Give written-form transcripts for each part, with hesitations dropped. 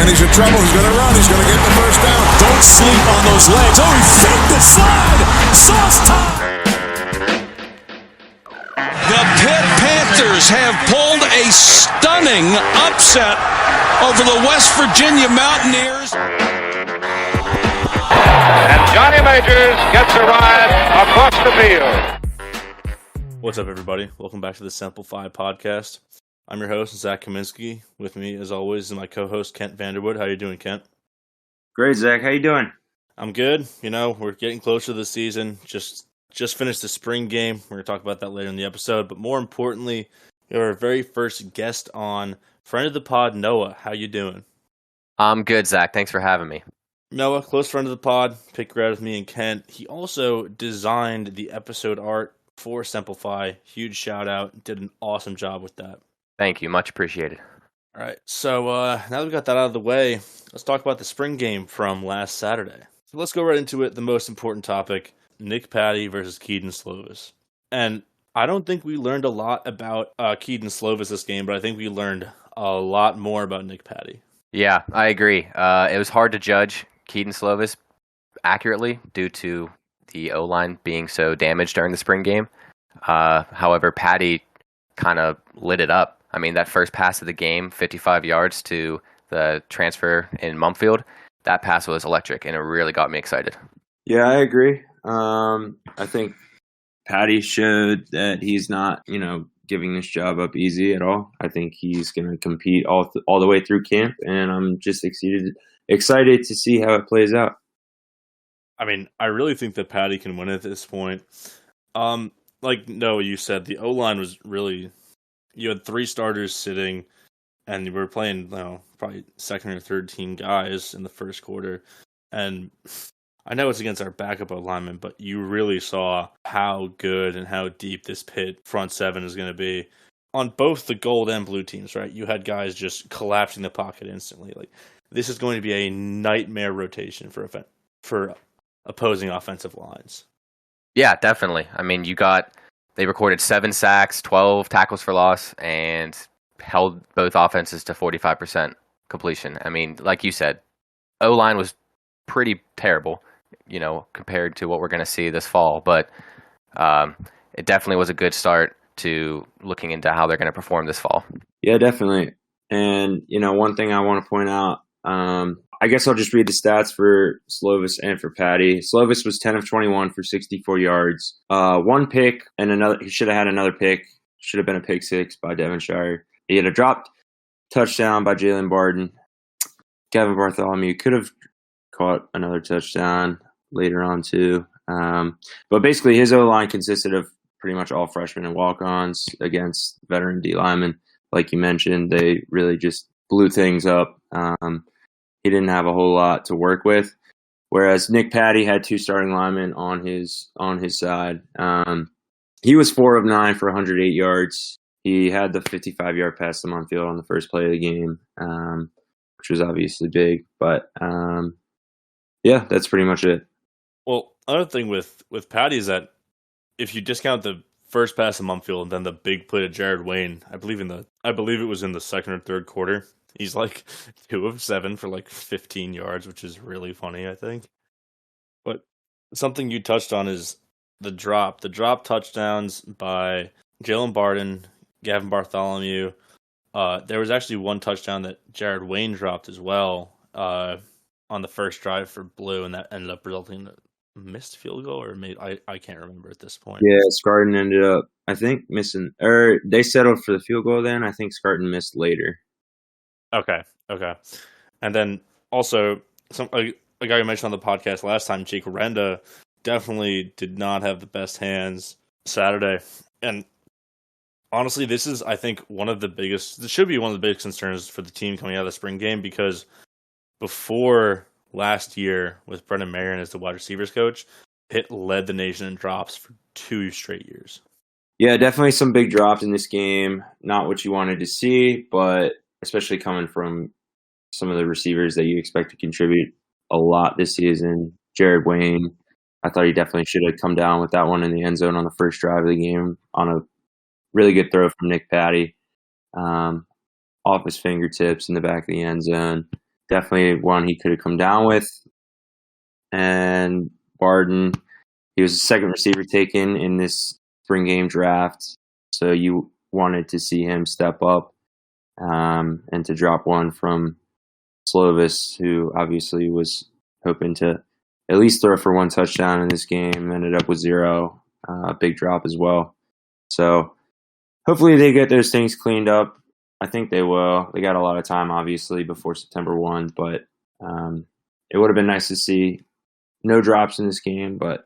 and he's in trouble. He's going to run. He's going to get the first down. Don't sleep on those legs. Oh, he faked the slide. Sauce time. The Pitt Panthers have pulled a stunning upset over the West Virginia Mountaineers. And Johnny Majors gets a ride across the field. What's up, everybody? Welcome back to the Simplify podcast. I'm your host, Zach Kaminsky. With me, as always, is my co-host, Kent Vanderwood. How you doing, Kent? Great, Zach. How you doing? I'm good. You know, we're getting closer to the season. Just finished the spring game. We're going to talk about that later in the episode. But more importantly, you're our very first guest on, friend of the pod, Noah. How you doing? I'm good, Zach. Thanks for having me. Noah, close friend of the pod, picked grad with me and Kent. He also designed the episode art for Simplify. Huge shout out. Did an awesome job with that. Thank you. Much appreciated. All right. So now that we got that out of the way, let's talk about the spring game from last Saturday. So let's go right into it. The most important topic, Nick Patty versus Kedon Slovis. And I don't think we learned a lot about Kedon Slovis this game, but I think we learned a lot more about Nick Patty. Yeah, I agree. It was hard to judge Kedon Slovis accurately due to the O-line being so damaged during the spring game. However, Patty kind of lit it up. I mean, that first pass of the game, 55 yards to the transfer in Mumfield, that pass was electric, and it really got me excited. Yeah, I agree. I think Patty showed that he's not, giving this job up easy at all. I think he's going to compete all the way through camp, and I'm just excited to see how it plays out. I mean, I really think that Patty can win at this point. Like Noah, you said, the O-line was really... You had three starters sitting, and you were playing, probably second or third team guys in the first quarter. And I know it's against our backup alignment, but you really saw how good and how deep this Pitt front seven is going to be on both the gold and blue teams, right? You had guys just collapsing the pocket instantly. Like, this is going to be a nightmare rotation for opposing offensive lines. Yeah, definitely. I mean, they recorded 7 sacks, 12 tackles for loss, and held both offenses to 45% completion. I mean, like you said, O-line was pretty terrible, compared to what we're going to see this fall. But it definitely was a good start to looking into how they're going to perform this fall. Yeah, definitely. And, one thing I want to point out, I guess I'll just read the stats for Slovis and for Patty. Slovis was 10 of 21 for 64 yards. One pick and another. He should have had another pick. Should have been a pick six by Devonshire. He had a dropped touchdown by Jalen Barden. Gavin Bartholomew could have caught another touchdown later on too. But basically his O-line consisted of pretty much all freshmen and walk-ons against veteran D linemen. Like you mentioned, they really just blew things up. He didn't have a whole lot to work with, whereas Nick Patty had 2 starting linemen on his side. He was 4 of 9 for 108 yards. He had the 55-yard pass to Mumfield on the first play of the game, which was obviously big. But yeah, that's pretty much it. Well, another thing with Patty is that if you discount the first pass to Mumfield and then the big play to Jared Wayne, I believe it was in the second or third quarter. He's like 2 of 7 for like 15 yards, which is really funny, I think. But something you touched on is the drop. The drop touchdowns by Jalen Barden, Gavin Bartholomew. There was actually one touchdown that Jared Wayne dropped as well on the first drive for Blue, and that ended up resulting in a missed field goal, or maybe I can't remember at this point. Yeah, Scarton ended up, I think, missing, or they settled for the field goal then. I think Scarton missed later. Okay. And then also, a guy you mentioned on the podcast last time, Jake Renda, definitely did not have the best hands Saturday. And honestly, this is, I think, this should be one of the biggest concerns for the team coming out of the spring game, because before last year, with Brendan Marion as the wide receivers coach, Pitt led the nation in drops for 2 straight years. Yeah, definitely some big drops in this game. Not what you wanted to see, but especially coming from some of the receivers that you expect to contribute a lot this season. Jared Wayne, I thought he definitely should have come down with that one in the end zone on the first drive of the game on a really good throw from Nick Patty, off his fingertips in the back of the end zone. definitely one he could have come down with. And Barden, he was the second receiver taken in this spring game draft, so you wanted to see him step up and to drop one from Slovis, who obviously was hoping to at least throw for one touchdown in this game, ended up with 0. Big drop as well. So hopefully they get those things cleaned up. I think they will. They got a lot of time, obviously, before September 1, but it would have been nice to see no drops in this game, but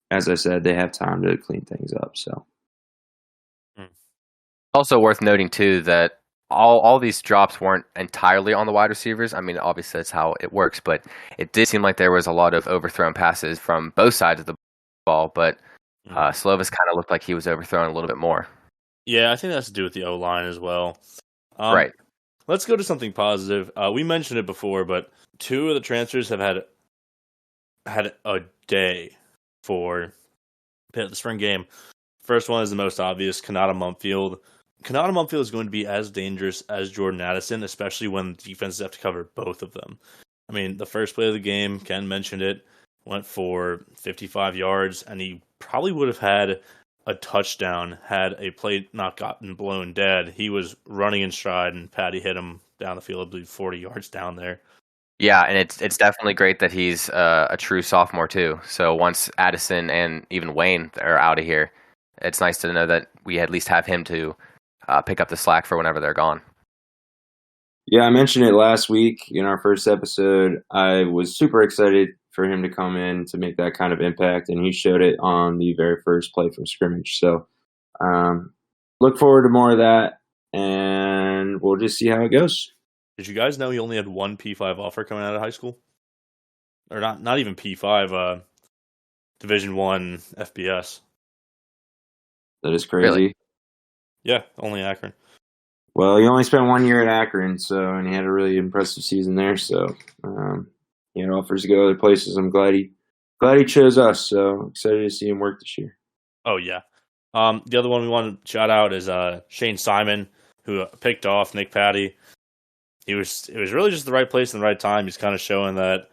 as I said, they have time to clean things up. So, also worth noting too that all these drops weren't entirely on the wide receivers. I mean, obviously that's how it works, but it did seem like there was a lot of overthrown passes from both sides of the ball. But Slovis kind of looked like he was overthrown a little bit more. Yeah, I think that has to do with the O-line as well. Right. Let's go to something positive. We mentioned it before, but 2 of the transfers have had a day for Pitt at the spring game. First one is the most obvious, Kanata Mumfield. Kanata Mumfield is going to be as dangerous as Jordan Addison, especially when defenses have to cover both of them. I mean, the first play of the game, Ken mentioned it, went for 55 yards, and he probably would have had a touchdown had a play not gotten blown dead. He was running in stride, and Patty hit him down the field, I believe 40 yards down there. Yeah, and it's definitely great that he's a true sophomore too. So once Addison and even Wayne are out of here, it's nice to know that we at least have him to pick up the slack for whenever they're gone. Yeah, I mentioned it last week in our first episode. I was super excited for him to come in to make that kind of impact, and he showed it on the very first play from scrimmage. So look forward to more of that, and we'll just see how it goes. Did you guys know he only had one P5 offer coming out of high school? Or not even P5, Division I FBS. That is crazy. Really? Yeah, only Akron. Well, he only spent 1 year at Akron, and he had a really impressive season there. So he had offers to go other places. I'm glad he chose us. So excited to see him work this year. Oh yeah. The other one we want to shout out is Shane Simon, who picked off Nick Patty. It was really just the right place and the right time. He's kind of showing that,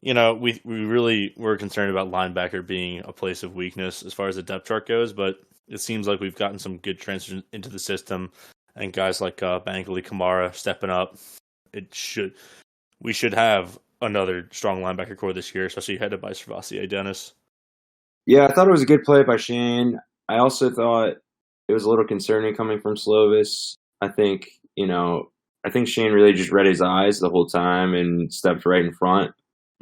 we really were concerned about linebacker being a place of weakness as far as the depth chart goes, but it seems like we've gotten some good transfers into the system, and guys like Bankley Kamara stepping up. We should have another strong linebacker core this year, especially headed by Servassier Dennis. Yeah, I thought it was a good play by Shane. I also thought it was a little concerning coming from Slovis. I think Shane really just read his eyes the whole time and stepped right in front.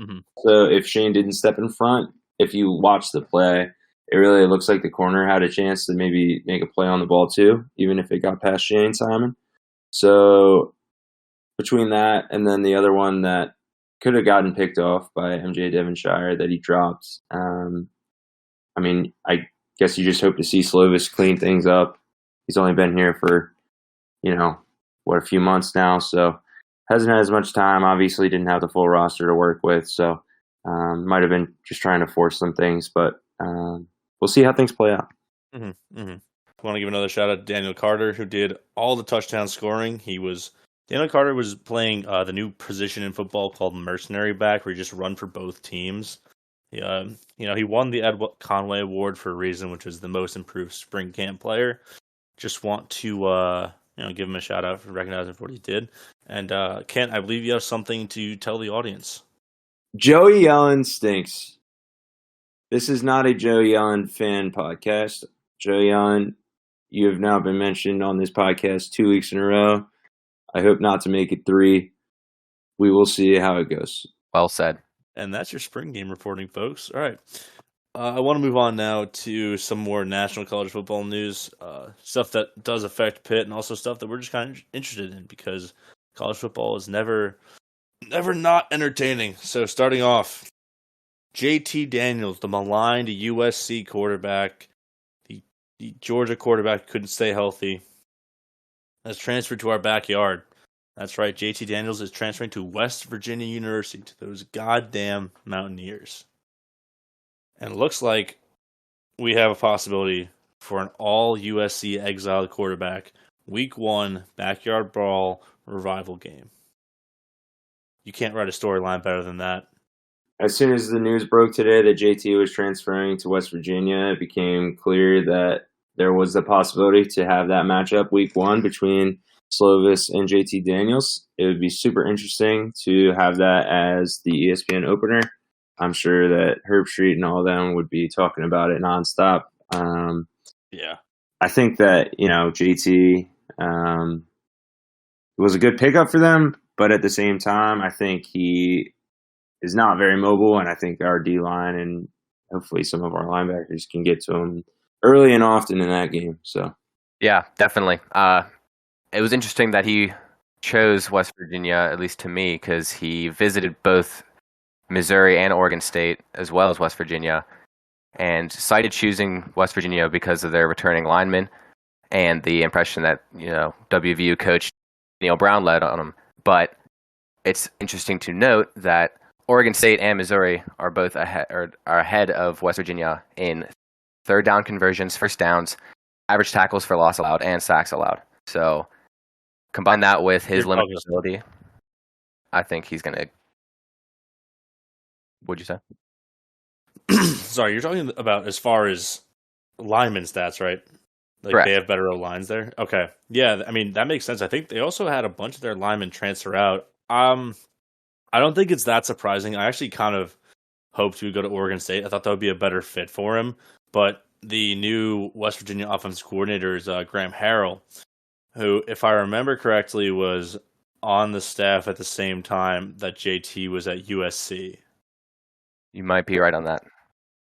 Mm-hmm. So if Shane didn't step in front, if you watch the play, it really looks like the corner had a chance to maybe make a play on the ball too, even if it got past Shane Simon. So between that and then the other one that could have gotten picked off by MJ Devonshire that he dropped, I guess you just hope to see Slovis clean things up. He's only been here for, a few months now, so hasn't had as much time. Obviously didn't have the full roster to work with, so might have been just trying to force some things, but we'll see how things play out. Mm-hmm. Mm-hmm. I want to give another shout out to Daniel Carter, who did all the touchdown scoring. Daniel Carter was playing the new position in football called mercenary back, where you just run for both teams. He won the Ed Conway Award for a reason, which was the most improved spring camp player. Just want to give him a shout out for recognizing for what he did. And Kent, I believe you have something to tell the audience. Joey Yellen stinks. This is not a Joey Yellen fan podcast. Joey Yellen, you have now been mentioned on this podcast 2 weeks in a row. I hope not to make it 3. We will see how it goes. Well said. And that's your spring game reporting, folks. All right. I want to move on now to some more national college football news, stuff that does affect Pitt, and also stuff that we're just kind of interested in because college football is never not entertaining. So starting off, JT Daniels, the maligned USC quarterback, the Georgia quarterback couldn't stay healthy, has transferred to our backyard. That's right, JT Daniels is transferring to West Virginia University, to those goddamn Mountaineers. And it looks like we have a possibility for an all USC exiled quarterback, week 1 backyard brawl revival game. you can't write a storyline better than that. As soon as the news broke today that JT was transferring to West Virginia, it became clear that there was the possibility to have that matchup week 1 between Slovis and JT Daniels. It would be super interesting to have that as the ESPN opener. I'm sure that Herb Street and all them would be talking about it nonstop. Yeah. I think that, JT was a good pickup for them, but at the same time, I think he is not very mobile, and I think our D-line and hopefully some of our linebackers can get to him early and often in that game. So, yeah, definitely. It was interesting that he chose West Virginia, at least to me, because he visited both Missouri and Oregon State, as well as West Virginia, and cited choosing West Virginia because of their returning linemen and the impression that WVU coach Neil Brown led on them. But it's interesting to note that Oregon State and Missouri are both ahead of West Virginia in third down conversions, first downs, average tackles for loss allowed, and sacks allowed. So combine that with his limited ability, I think he's going to. What'd you say? Sorry, you're talking about as far as lineman stats, right? Like Correct. They have better O-lines there? Okay. Yeah, I mean, that makes sense. I think they also had a bunch of their linemen transfer out. I don't think it's that surprising. I actually kind of hoped he would go to Oregon State. I thought that would be a better fit for him. But the new West Virginia offensive coordinator is Graham Harrell, who, if I remember correctly, was on the staff at the same time that JT was at USC. You might be right on that.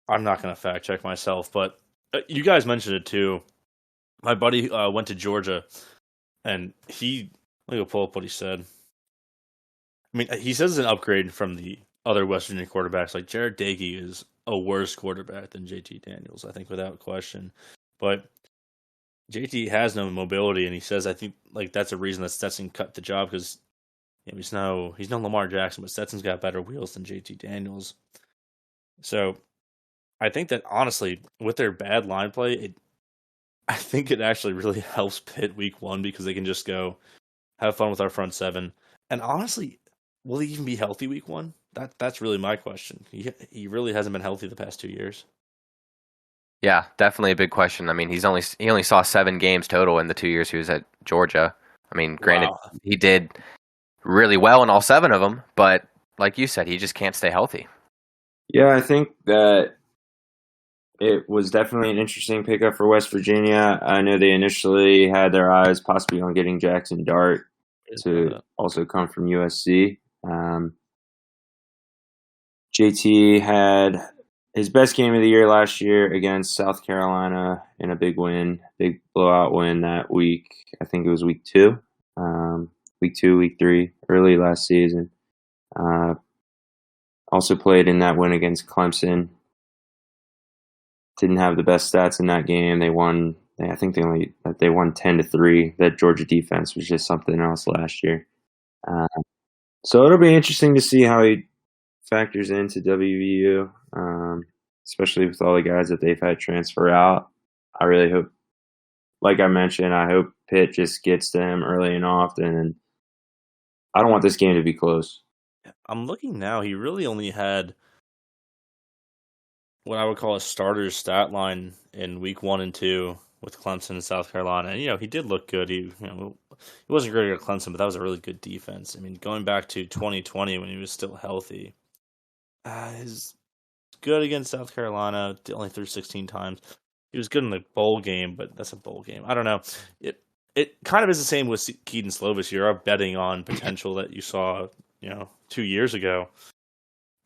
I'm not going to fact check myself, but you guys mentioned it too. My buddy went to Georgia, and let me go pull up what he said. I mean, he says it's an upgrade from the other West Virginia quarterbacks. Like, Jared Dagey is a worse quarterback than JT Daniels, I think, without question. But JT has no mobility, and he says, I think, like, that's a reason that Stetson cut the job, because he's no Lamar Jackson, but Stetson's got better wheels than JT Daniels. So I think that, honestly, with their bad line play, I think it actually really helps Pitt week 1, because they can just go have fun with our front seven. And honestly, will he even be healthy week 1? That's really my question. He really hasn't been healthy the past 2 years. Yeah, definitely a big question. I mean, he only saw 7 games total in the 2 years he was at Georgia. I mean, granted, He did really well in all 7 of them, but like you said, he just can't stay healthy. Yeah, I think that it was definitely an interesting pickup for West Virginia. I know they initially had their eyes possibly on getting Jackson Dart to also come from USC. JT had his best game of the year last year against South Carolina in a big blowout win that week. I think it was week 2, week 3, early last season. Also played in that win against Clemson. Didn't have the best stats in that game. They won. I think they won 10-3. That Georgia defense was just something else last year. So it'll be interesting to see how he factors into WVU, especially with all the guys that they've had transfer out. I really hope, like I mentioned, I hope Pitt just gets to him early and often. And I don't want this game to be close. I'm looking now. He really only had what I would call a starter's stat line in week 1 and 2 with Clemson and South Carolina. And, he did look good. He wasn't great at Clemson, but that was a really good defense. I mean, going back to 2020 when he was still healthy, he's good against South Carolina. Only threw 16 times. He was good in the bowl game, but that's a bowl game. I don't know. It kind of is the same with Keaton Slovis. You're betting on potential that you saw, 2 years ago.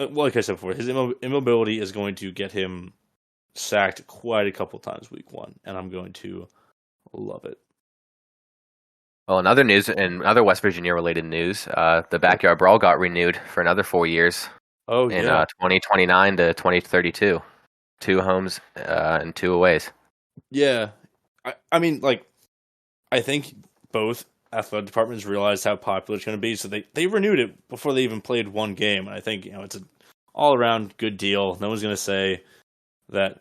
Like I said before, his immobility is going to get him sacked quite a couple times week 1, and I'm going to love it. Well, in other news, in other West Virginia related news, the Backyard Brawl got renewed for another 4 years. Oh, in yeah. 2029 to 2032. 2 homes and 2 aways. Yeah. I mean, I think both athletic departments realized how popular it's going to be, so they renewed it before they even played 1 game. And I think, it's an all-around good deal. No one's going to say that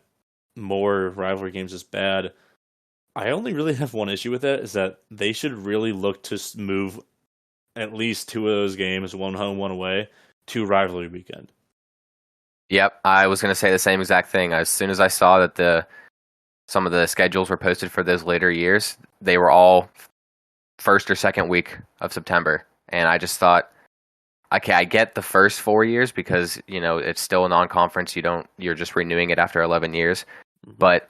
more rivalry games is bad. I only really have one issue with that, is that they should really look to move at least 2 of those games, 1 home, 1 away, to rivalry weekend. Yep, I was going to say the same exact thing. As soon as I saw that some of the schedules were posted for those later years, they were all first or second week of September. And I just thought, okay, I get the first 4 years because, it's still a non-conference. You're just renewing it after 11 years. But,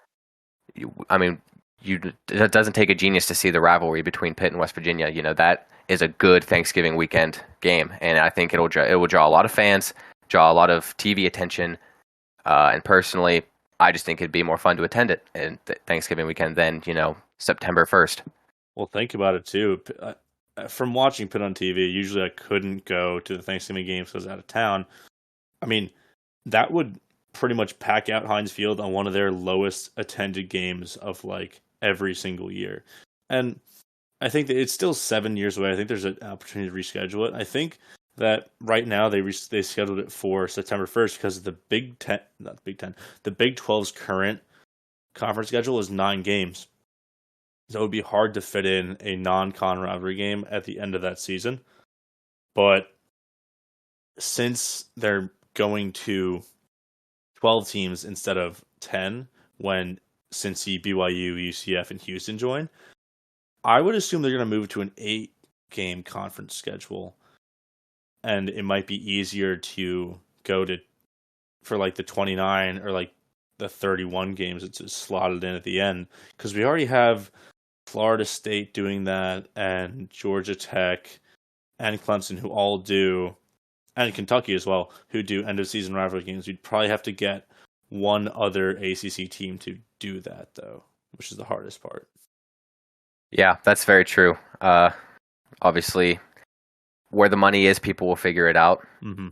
it doesn't take a genius to see the rivalry between Pitt and West Virginia. That is a good Thanksgiving weekend game. And I think it will draw a lot of fans, draw a lot of TV attention. And personally, I just think it'd be more fun to attend it in Thanksgiving weekend than, September 1st. Well, think about it, too. From watching Pitt on TV, usually I couldn't go to the Thanksgiving games because I was out of town. I mean, that would pretty much pack out Heinz Field on one of their lowest attended games of like every single year. And I think that it's still 7 years away. I think there's an opportunity to reschedule it. I think that right now they scheduled it for September 1st because the Big 12's current conference schedule is 9 games. So it would be hard to fit in a non-con rivalry game at the end of that season. But since they're going to 12 teams instead of 10 when Cincy, BYU, UCF, and Houston join, I would assume they're going to move to an 8-game conference schedule. And it might be easier to go to for like the 29 or like the 31 games it's slotted in at the end. Because we already have Florida State doing that, and Georgia Tech, and Clemson, who all do, and Kentucky as well, who do end-of-season rivalry games. We'd probably have to get one other ACC team to do that, though, which is the hardest part. Yeah, that's very true. Obviously, where the money is, people will figure it out. Mm-hmm.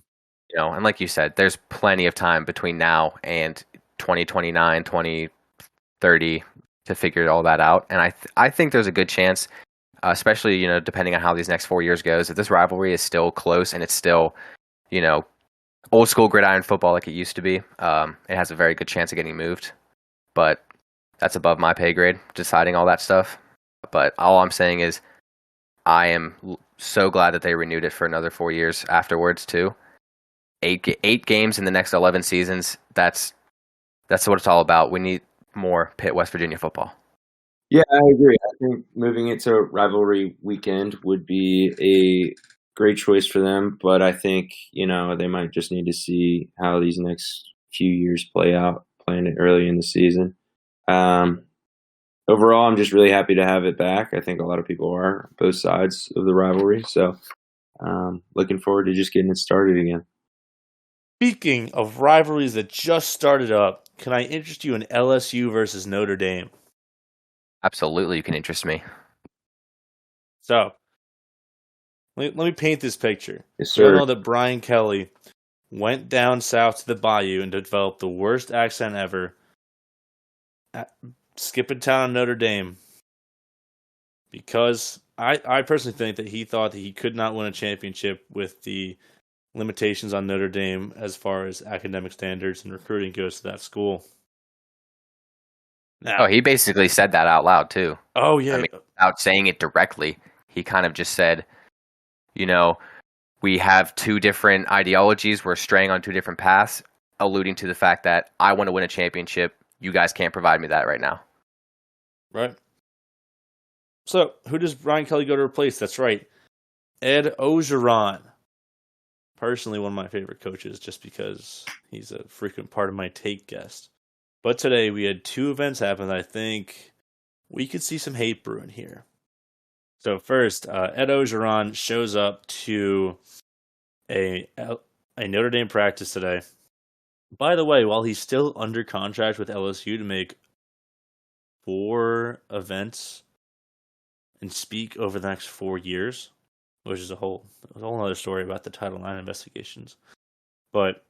And like you said, there's plenty of time between now and 2029, 2030 to figure all that out. And I think there's a good chance, especially, depending on how these next 4 years goes, if this rivalry is still close and it's still, old school gridiron football like it used to be, it has a very good chance of getting moved. But that's above my pay grade, deciding all that stuff. But all I'm saying is I am so glad that they renewed it for another 4 years afterwards, too. Eight games in the next 11 seasons, that's what it's all about. We need more Pitt West Virginia football. Yeah, I agree. I think moving it to rivalry weekend would be a great choice for them, but I think, they might just need to see how these next few years play out, playing it early in the season. Overall, I'm just really happy to have it back. I think a lot of people are, both sides of the rivalry, so looking forward to just getting it started again. Speaking of rivalries that just started up, can I interest you in LSU versus Notre Dame? Absolutely, you can interest me. So, let me paint this picture. Yes, So I sir. know that Brian Kelly went down south to the Bayou and developed the worst accent ever, skipping town on Notre Dame, because I personally think that he thought that he could not win a championship with the limitations on Notre Dame as far as academic standards and recruiting goes to that school. Now, He basically said that out loud, too. oh yeah, Without saying it directly, he kind of just said, we have 2 different ideologies. We're straying on 2 different paths, alluding to the fact that I want to win a championship. You guys can't provide me that right now. right. So, who does Brian Kelly go to replace? That's right, Ed Orgeron. Personally, one of my favorite coaches, just because he's a frequent part of my take guest. But today we had 2 events happen that I think we could see some hate brewing here. So first, Ed Orgeron shows up to a Notre Dame practice today. By the way, while he's still under contract with LSU to make 4 events and speak over the next 4 years, which is a whole other story about the Title IX investigations. But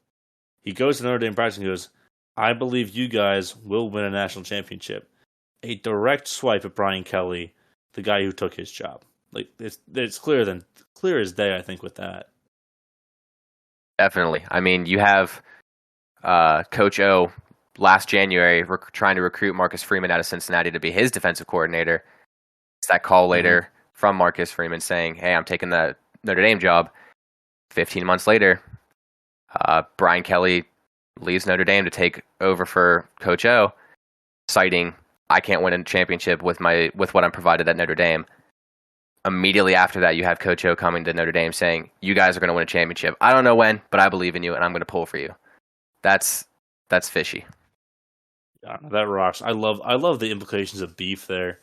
he goes to Notre Dame practice and goes, I believe you guys will win a national championship. A direct swipe at Brian Kelly, the guy who took his job. Like it's clear as day, I think, with that. Definitely. I mean, you have Coach O last January trying to recruit Marcus Freeman out of Cincinnati to be his defensive coordinator. It's that call later from Marcus Freeman saying, hey, I'm taking the Notre Dame job. 15 months later, Brian Kelly leaves Notre Dame to take over for Coach O, citing, I can't win a championship with what I'm provided at Notre Dame. Immediately after that, you have Coach O coming to Notre Dame saying, you guys are going to win a championship. I don't know when, but I believe in you, and I'm going to pull for you. That's fishy. Yeah, that rocks. I love the implications of beef there.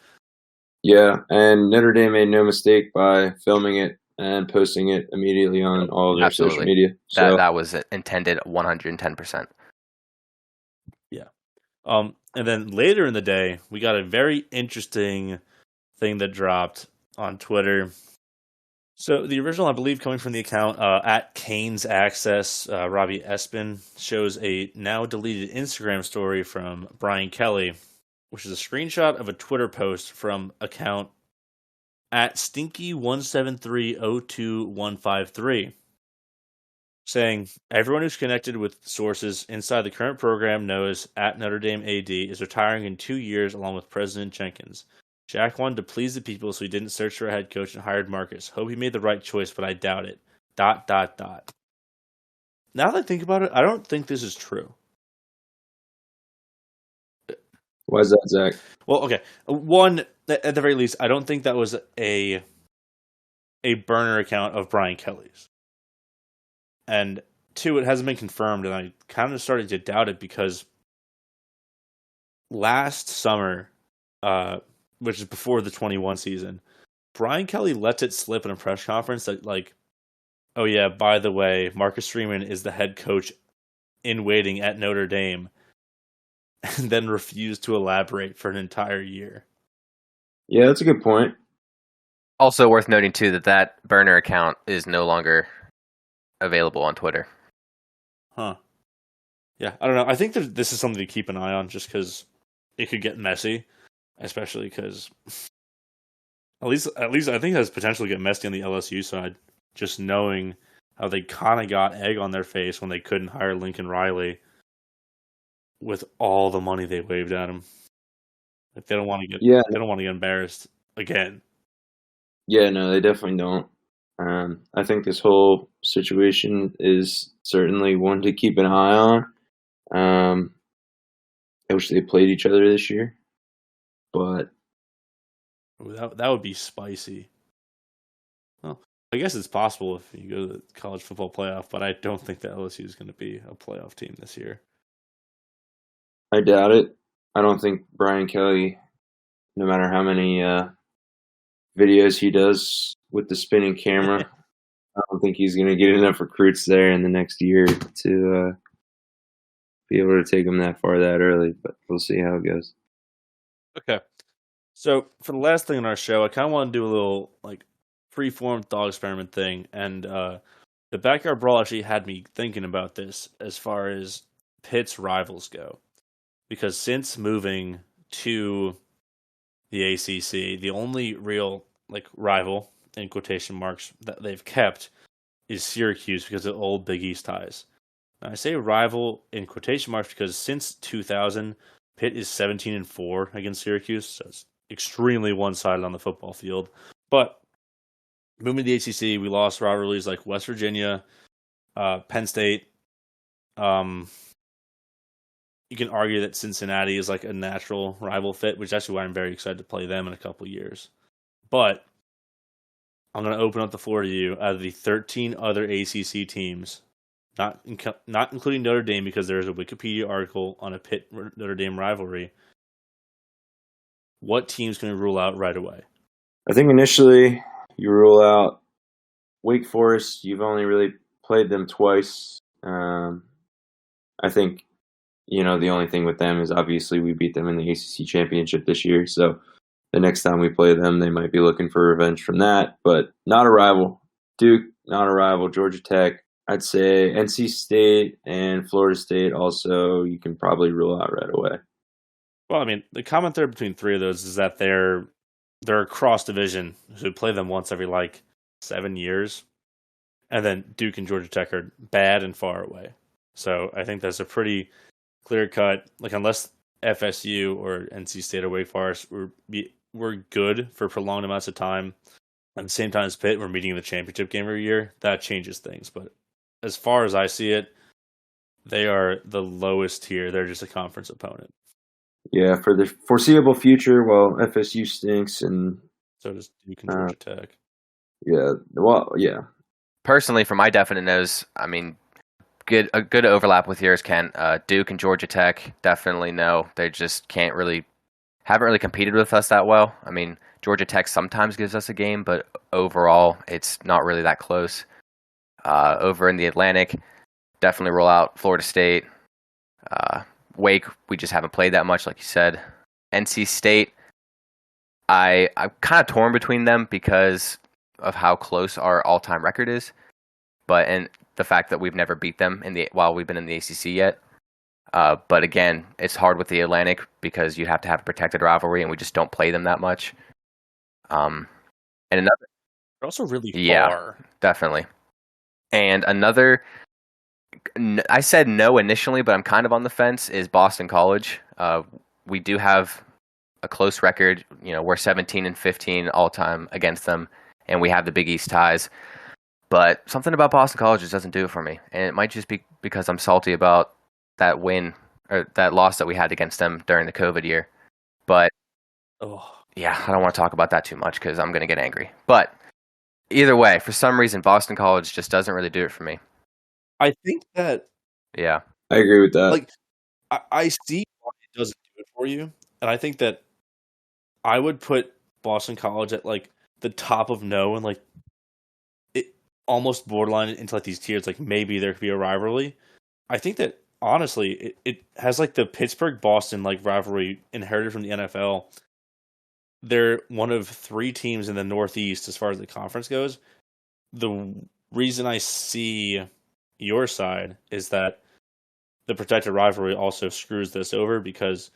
Yeah, and Notre Dame made no mistake by filming it and posting it immediately on all of their social media. So That was intended 110%. Yeah. And then later in the day, we got a very interesting thing that dropped on Twitter. So the original, I believe, coming from the account at Kane's Access, Robbie Espin, shows a now deleted Instagram story from Brian Kelly, which is a screenshot of a Twitter post from account at Stinky17302153, saying, everyone who's connected with sources inside the current program knows at Notre Dame AD is retiring in 2 years along with President Jenkins. Jack wanted to please the people, so he didn't search for a head coach and hired Marcus. Hope he made the right choice, but I doubt it. ... Now that I think about it, I don't think this is true. why is that, Zach? Well, okay. One, at the very least, I don't think that was a burner account of Brian Kelly's. And two, it hasn't been confirmed, and I kind of started to doubt it because last summer, which is before the 21 season, Brian Kelly let it slip in a press conference that, like, oh yeah, by the way, Marcus Freeman is the head coach in waiting at Notre Dame, and then refused to elaborate for an entire year. Yeah, that's a good point. Also worth noting, too, that burner account is no longer available on Twitter. Huh. Yeah, I don't know. I think that this is something to keep an eye on just because it could get messy, especially because at least I think it has potential to get messy on the LSU side, just knowing how they kind of got egg on their face when they couldn't hire Lincoln Riley with all the money they waved at him. Like, they don't want to get embarrassed again. Yeah, no, they definitely don't. I think this whole situation is certainly one to keep an eye on. I wish they played each other this year, but that would be spicy. Well, I guess it's possible if you go to the college football playoff, but I don't think that LSU is going to be a playoff team this year. I doubt it. I don't think Brian Kelly, no matter how many videos he does with the spinning camera, I don't think he's going to get enough recruits there in the next year to be able to take them that far that early, but we'll see how it goes. Okay. So for the last thing on our show, I kind of want to do a little like free-form thought experiment thing, and the Backyard Brawl actually had me thinking about this as far as Pitt's rivals go. Because since moving to the ACC, the only real like rival, in quotation marks, that they've kept is Syracuse because of old Big East ties. Now, I say rival in quotation marks because since 2000, Pitt is 17-4 against Syracuse, so it's extremely one-sided on the football field. But moving to the ACC, we lost rivalries like West Virginia, Penn State. You can argue that Cincinnati is like a natural rival fit, which is actually why I'm very excited to play them in a couple years. But I'm going to open up the floor to you. Out of the 13 other ACC teams, not including Notre Dame, because there is a Wikipedia article on a Pitt Notre Dame rivalry, what teams can we rule out right away? I think initially you rule out Wake Forest. You've only really played them twice. I think, the only thing with them is obviously we beat them in the ACC championship this year. So the next time we play them, they might be looking for revenge from that. But not a rival. Duke, not a rival. Georgia Tech, I'd say NC State and Florida State also you can probably rule out right away. Well, I mean, the common thread between three of those is that they're cross division, so we play them once every 7 years. And then Duke and Georgia Tech are bad and far away. So I think that's a pretty clear cut. Unless FSU or NC State or Wake Forest were good for prolonged amounts of time, at the same time as Pitt, we're meeting in the championship game every year. That changes things. But as far as I see it, they are the lowest tier. They're just a conference opponent. Yeah, for the foreseeable future, well, FSU stinks, and So does Duke and Georgia Tech. yeah, well, yeah. Personally, for my definite nose, I mean, a good overlap with yours, Ken. Duke and Georgia Tech, definitely no. They just haven't really competed with us that well. I mean, Georgia Tech sometimes gives us a game, but overall, it's not really that close. Over in the Atlantic, definitely roll out Florida State. Wake, we just haven't played that much, like you said. NC State, I'm kind of torn between them because of how close our all-time record is, and the fact that we've never beat them while we've been in the ACC yet. But again, it's hard with the Atlantic because you have to have a protected rivalry, and we just don't play them that much. And another, They're also really far. yeah, definitely. And another, I said no initially, but I'm kind of on the fence, is Boston College. We do have a close record. We're 17-15 all time against them, and we have the Big East ties. But something about Boston College just doesn't do it for me. And it might just be because I'm salty about that win or that loss that we had against them during the COVID year. But yeah, I don't want to talk about that too much because I'm going to get angry. But either way, for some reason, Boston College just doesn't really do it for me. I think that Yeah. I agree with that. like I see why it doesn't do it for you, and I think that I would put Boston College at like the top of no, and like it almost borderline into like these tiers. Like maybe there could be a rivalry. I think that honestly, it has like the Pittsburgh-Boston like rivalry inherited from the NFL. They're one of 3 teams in the Northeast as far as the conference goes. The reason I see your side is that the protected rivalry also screws this over because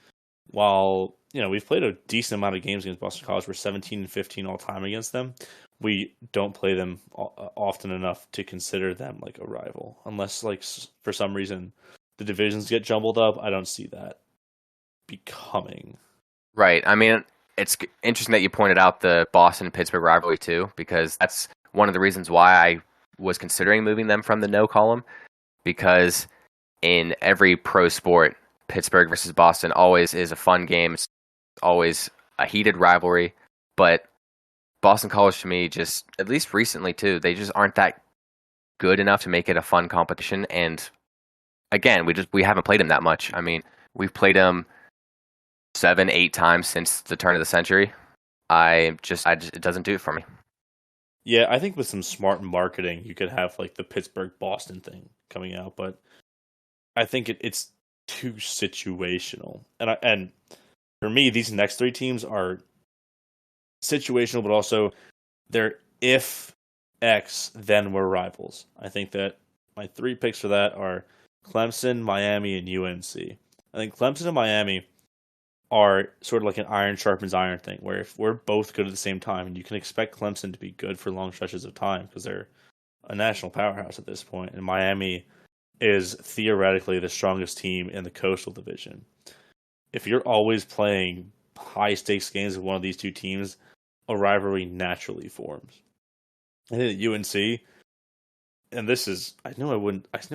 while we've played a decent amount of games against Boston College, we're 17-15 all time against them. We don't play them often enough to consider them like a rival, unless like for some reason the divisions get jumbled up. I don't see that becoming Right. I mean, it's interesting that you pointed out the Boston-Pittsburgh rivalry too, because that's one of the reasons why I was considering moving them from the no column, because in every pro sport, Pittsburgh versus Boston always is a fun game. It's always a heated rivalry, but Boston College to me, just at least recently too, they just aren't that good enough to make it a fun competition. And again, we haven't played them that much. I mean, we've played them 7-8 times since the turn of the century. It doesn't do it for me. Yeah, I think with some smart marketing, you could have like the Pittsburgh-Boston thing coming out, but I think it's too situational. And for me, these next 3 teams are situational, but also they're if X, then we're rivals. I think that my 3 picks for that are Clemson, Miami, and UNC. I think Clemson and Miami are sort of like an iron sharpens iron thing, where if we're both good at the same time, and you can expect Clemson to be good for long stretches of time because they're a national powerhouse at this point, and Miami is theoretically the strongest team in the Coastal Division. If you're always playing high-stakes games with one of these 2 teams, a rivalry naturally forms. I think that UNC, and this is, I know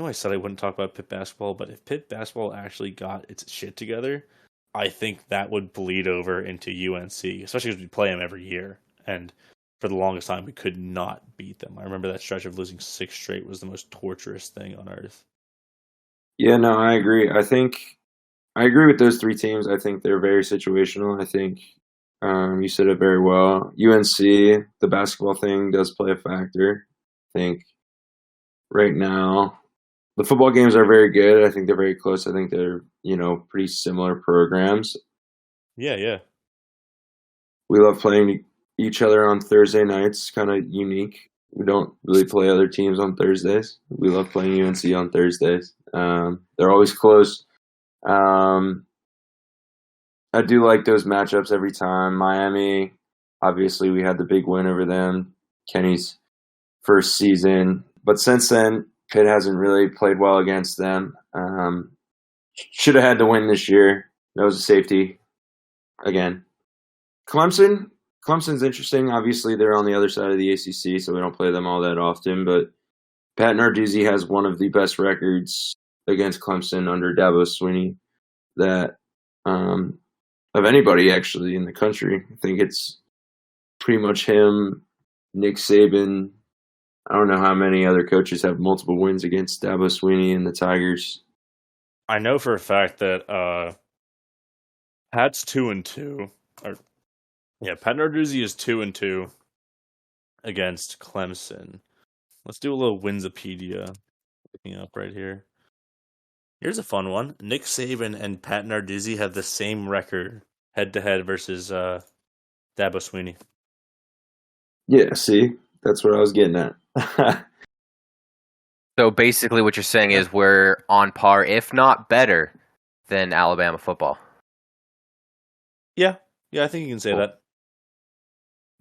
I said I wouldn't talk about Pitt basketball, but if Pitt basketball actually got its shit together, I think that would bleed over into UNC, especially because we play them every year. And for the longest time, we could not beat them. I remember that stretch of losing 6 straight was the most torturous thing on earth. Yeah, no, I agree. I agree with those 3 teams. I think they're very situational. I think you said it very well. UNC, the basketball thing does play a factor. I think right now the football games are very good. I think they're very close. I think they're, pretty similar programs. Yeah. We love playing each other on Thursday nights, kind of unique. We don't really play other teams on Thursdays. We love playing UNC on Thursdays. They're always close. I do like those matchups every time. Miami, obviously, we had the big win over them, Kenny's first season. But since then, Pitt hasn't really played well against them. Should have had to win this year. That was a safety again. Clemson, Clemson's interesting. Obviously, they're on the other side of the ACC, so we don't play them all that often. But Pat Narduzzi has one of the best records against Clemson under Dabo Swinney that of anybody actually in the country. I think it's pretty much him, Nick Saban. I don't know how many other coaches have multiple wins against Dabo Swinney and the Tigers. I know for a fact that Pat's 2-2. Pat Narduzzi is 2-2 against Clemson. Let's do a little Winsipedia looking up right here. Here's a fun one. Nick Saban and Pat Narduzzi have the same record head-to-head versus Dabo Swinney. Yeah, see? That's what I was getting at. So basically what you're saying is we're on par, if not better, than Alabama football. Yeah, I think you can say that.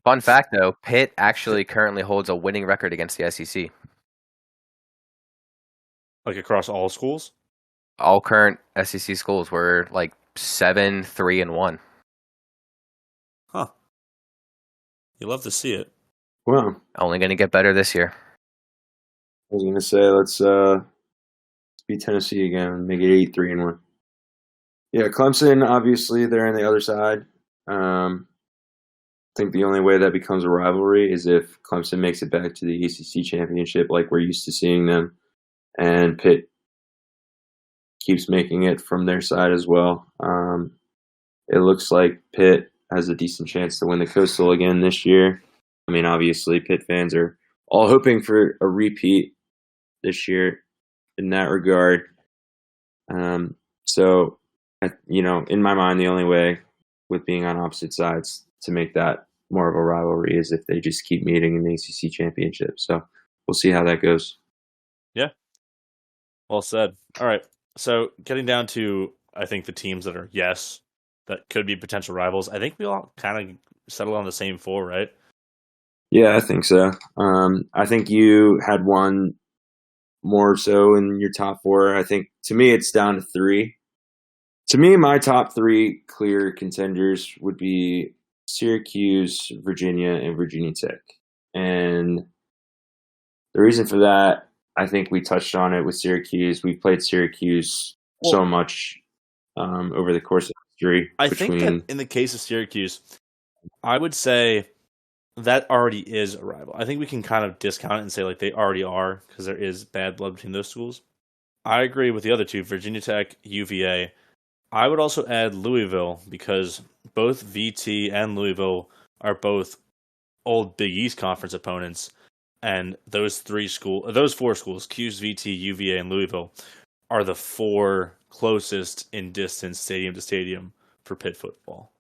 Fun fact, though, Pitt actually currently holds a winning record against the SEC. Like across all schools? All current SEC schools were like 7-3-1. Huh. You love to see it. Well, Only going to get better this year. I was going to say, let's beat Tennessee again and make it 8-3-1. Yeah, Clemson, obviously, they're on the other side. I think the only way that becomes a rivalry is if Clemson makes it back to the ACC championship like we're used to seeing them, and Pitt keeps making it from their side as well. It looks like Pitt has a decent chance to win the Coastal again this year. I mean, obviously, Pitt fans are all hoping for a repeat this year in that regard. So, in my mind, the only way with being on opposite sides to make that more of a rivalry is if they just keep meeting in the ACC championship. So we'll see how that goes. Yeah. Well said. All right. So getting down to, I think, the teams that are that could be potential rivals. I think we all kind of settled on the same four, right? Yeah, I think so. I think you had one more so in your top four. I think, to me, it's down to three. To me, my top three clear contenders would be Syracuse, Virginia, and Virginia Tech. And the reason for that, I think we touched on it with Syracuse. We've played Syracuse so much over the course of history. I think that in the case of Syracuse, I would say that already is a rival. I think we can kind of discount it and say like they already are because there is bad blood between those schools. I agree with the other two, Virginia Tech, UVA. I would also add Louisville because both VT and Louisville are both old Big East Conference opponents, and those four schools, Q's, VT, UVA, and Louisville, are the four closest in distance stadium to stadium for Pitt football.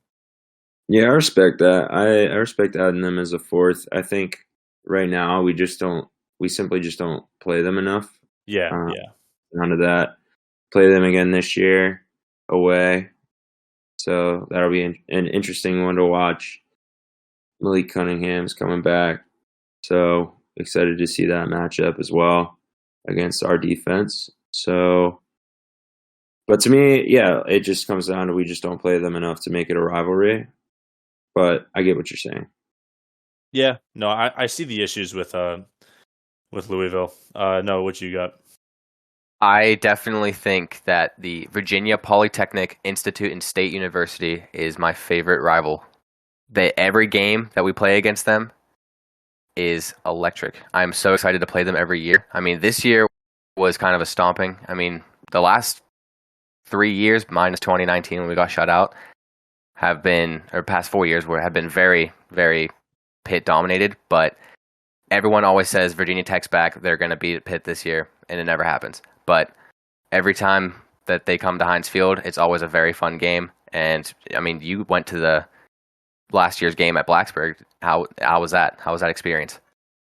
Yeah, I respect that. I respect adding them as a fourth. I think right now we simply just don't play them enough. Yeah. None of that. Play them again this year away. So that'll be an interesting one to watch. Malik Cunningham's coming back. So excited to see that matchup as well against our defense. So, but to me, yeah, it just comes down to we just don't play them enough to make it a rivalry. But I get what you're saying. Yeah, no, I see the issues with Louisville. No, what you got? I definitely think that the Virginia Polytechnic Institute and State University is my favorite rival. Every game that we play against them is electric. I'm so excited to play them every year. I mean, this year was kind of a stomping. I mean, the last 3 years, minus 2019 when we got shut out, past 4 years have been very, very Pitt dominated, but everyone always says Virginia Tech's back, they're going to beat Pitt this year, and it never happens. But every time that they come to Heinz Field, it's always a very fun game. And I mean, you went to the last year's game at Blacksburg. How was that? How was that experience?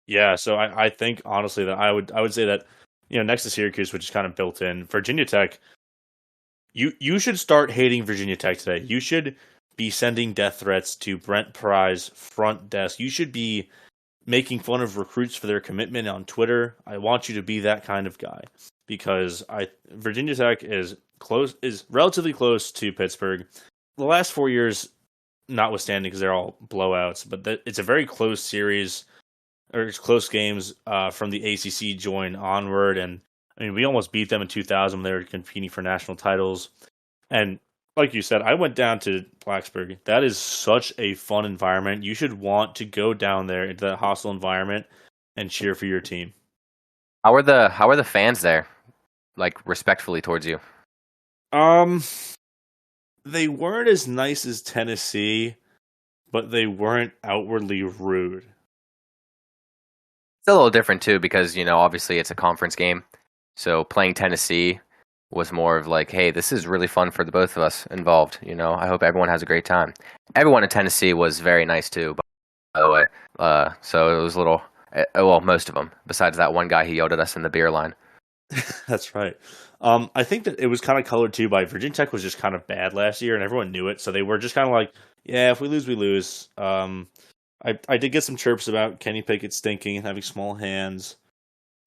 Yeah, so I think honestly that I would say that, next to Syracuse, which is kind of built in, Virginia Tech, you should start hating Virginia Tech today. You should be sending death threats to Brent Pry's front desk. You should be making fun of recruits for their commitment on Twitter. I want you to be that kind of guy because Virginia Tech is relatively close to Pittsburgh. The last 4 years, notwithstanding, because they're all blowouts, but it's a very close series, or it's close games from the ACC join onward. And I mean, we almost beat them in 2000 when they were competing for national titles. And like you said, I went down to Blacksburg. That is such a fun environment. You should want to go down there into that hostile environment and cheer for your team. How are the fans there? Like, respectfully towards you? They weren't as nice as Tennessee, but they weren't outwardly rude. It's a little different too because, obviously it's a conference game. So playing Tennessee was more of like, hey, this is really fun for the both of us involved. I hope everyone has a great time. Everyone in Tennessee was very nice too, by the way. So it was a little, well, most of them, besides that one guy who yelled at us in the beer line. That's right. I think that it was kind of colored too by Virginia Tech was just kind of bad last year, and everyone knew it. So they were just kind of like, yeah, if we lose, we lose. I did get some chirps about Kenny Pickett stinking and having small hands,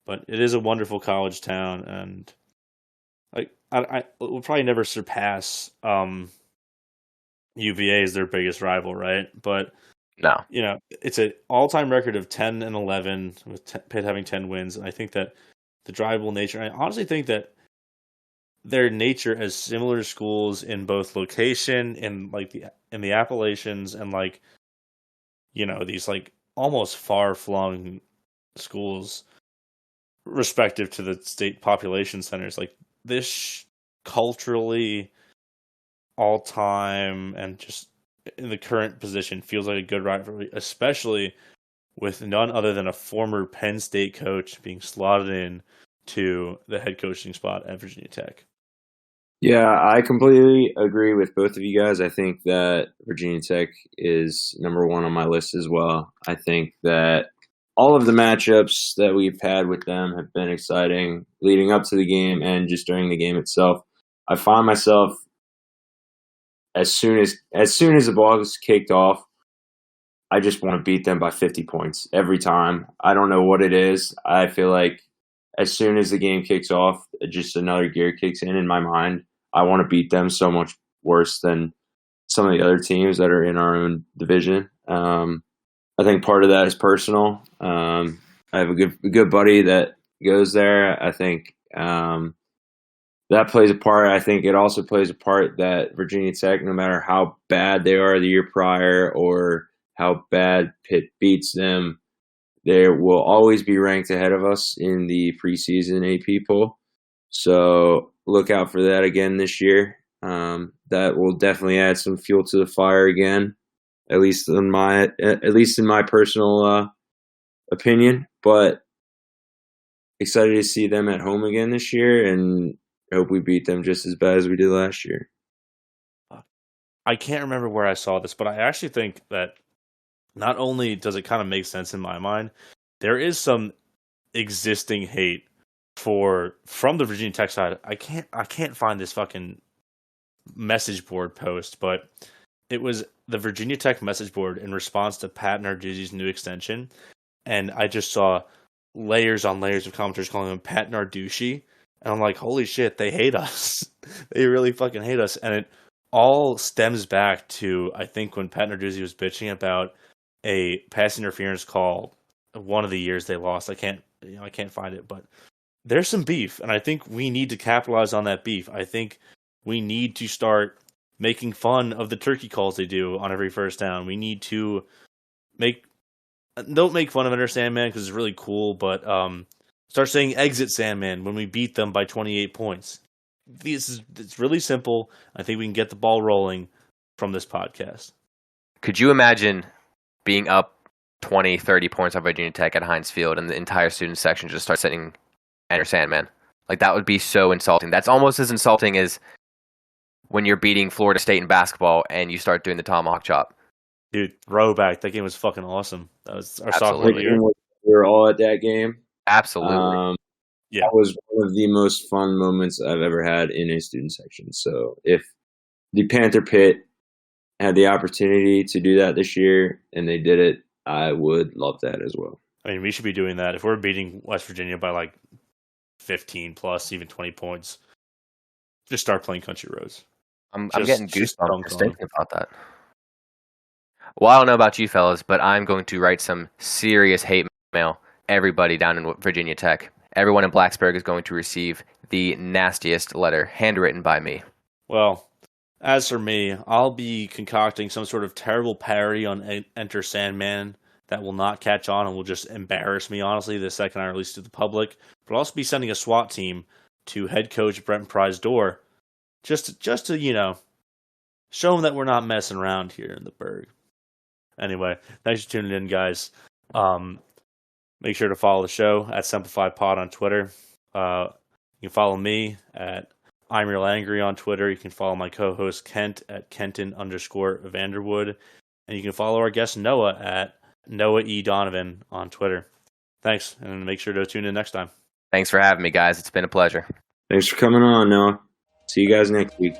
but it is a wonderful college town, and I will probably never surpass UVA as their biggest rival, right? But no, it's an all-time record of 10-11 with Pitt having 10 wins, and I think that the tribal nature. I honestly think that their nature as similar schools in both location and in the Appalachians and these almost far-flung schools respective to the state population centers. Like this culturally all time and just in the current position feels like a good rivalry, especially with none other than a former Penn State coach being slotted in to the head coaching spot at Virginia Tech. Yeah, I completely agree with both of you guys. I think that Virginia Tech is number one on my list as well. I think that all of the matchups that we've had with them have been exciting leading up to the game and just during the game itself. I find myself as soon as the ball is kicked off, I just want to beat them by 50 points every time. I don't know what it is. I feel like as soon as the game kicks off, just another gear kicks in my mind. I want to beat them so much worse than some of the other teams that are in our own division. I think part of that is personal. I have a good buddy that goes there. I think that plays a part. I think it also plays a part that Virginia Tech, no matter how bad they are the year prior or how bad Pitt beats them, they will always be ranked ahead of us in the preseason AP poll. So look out for that again this year. That will definitely add some fuel to the fire again, at least in my personal opinion. But excited to see them at home again this year, and hope we beat them just as bad as we did last year. I can't remember where I saw this, but I actually think that not only does it kind of make sense in my mind, there is some existing hate from the Virginia Tech side. I can't find this fucking message board post, but it was the Virginia Tech message board in response to Pat Narduzzi's new extension, and I just saw layers on layers of commenters calling him Pat Narduzzi, and I'm like, holy shit, they hate us. They really fucking hate us, and it all stems back to, I think, when Pat Narduzzi was bitching about a pass interference call one of the years they lost. I can't find it, but there's some beef, and I think we need to capitalize on that beef. I think we need to start making fun of the turkey calls they do on every first down. We need to don't make fun of Enter Sandman because it's really cool, but start saying exit Sandman when we beat them by 28 points. It's really simple. I think we can get the ball rolling from this podcast. Could you imagine being up 20, 30 points on Virginia Tech at Heinz Field and the entire student section just start saying Enter Sandman? Like, that would be so insulting. That's almost as insulting as when you're beating Florida State in basketball and you start doing the tomahawk chop. Dude, throwback. That game was fucking awesome. That was our sophomore year. We were all at that game. Absolutely. Yeah. That was one of the most fun moments I've ever had in a student section. So if the Panther Pit had the opportunity to do that this year and they did it, I would love that as well. I mean, we should be doing that. If we're beating West Virginia by like 15 plus, even 20 points, just start playing Country Roads. I'm getting goosebumps just thinking about that. Well, I don't know about you fellas, but I'm going to write some serious hate mail. Everybody down in Virginia Tech. Everyone in Blacksburg is going to receive the nastiest letter, handwritten by me. Well, as for me, I'll be concocting some sort of terrible parody on Enter Sandman that will not catch on and will just embarrass me, honestly, the second I release it to the public. But I'll also be sending a SWAT team to head coach Brent Pry's door just to show him that we're not messing around here in the Berg. Anyway, thanks for tuning in, guys. Make sure to follow the show at SimplifiedPod on Twitter. You can follow me at I'm Real Angry on Twitter. You can follow my co-host Kent at Kenton_Vanderwood. And you can follow our guest Noah at Noah E. Donovan on Twitter. Thanks, and make sure to tune in next time. Thanks for having me, guys. It's been a pleasure. Thanks for coming on, Noah. See you guys next week.